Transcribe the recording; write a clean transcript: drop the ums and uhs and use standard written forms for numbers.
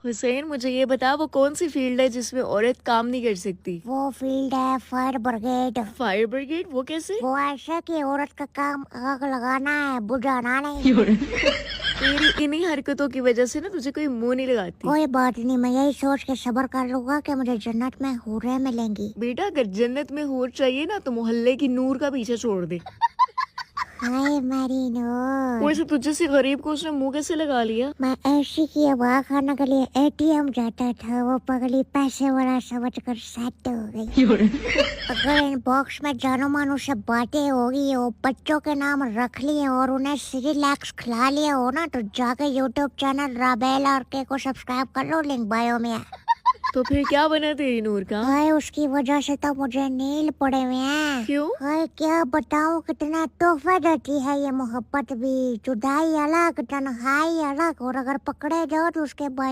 हुसैन, मुझे ये बता, वो कौन सी फील्ड है जिसमें औरत काम नहीं कर सकती? वो फील्ड है फायर ब्रिगेड। Fire brigade? वो कैसे? वो ऐसा कि औरत का काम आग लगाना है, बुझाना नहीं। तेरी इन्हीं हरकतों की वजह से ना तुझे कोई मुंह नहीं लगाती। कोई बात नहीं, मैं यही सोच के सब्र कर लूंगा कि मुझे जन्नत में हूरें मिलेंगी। बेटा, अगर जन्नत में हूर चाहिए ना तो मोहल्ले की नूर का पीछे छोड़ दे। हाय मेरी नूर। वैसे तुझे सी गरीब को उसने मुंह कैसे लगा लिया? मैं ऐसी की हवा खाने के लिए एटीएम जाता था, वो पगली पैसे वाला समझ कर सेट हो गई। अगर इन बॉक्स में जानो मानो से बातें होगी, वो बच्चों के नाम रख लिए और उन्हें सिरिलैक्स खिला लिया हो ना, तो जाके यूट्यूब चैनल राबेल आरके को सब्सक्राइब कर लो, लिंक बायो में है। तो फिर क्या बना तेरी नूर का? हाय, उसकी वजह से तो मुझे नील पड़े हुए हैं। क्यों? हाय, क्या बताऊं, कितना तोहफा देती है ये मोहब्बत भी। जुदाई अलग, तन्हाई अलग, और अगर पकड़े जाओ तो उसके बाद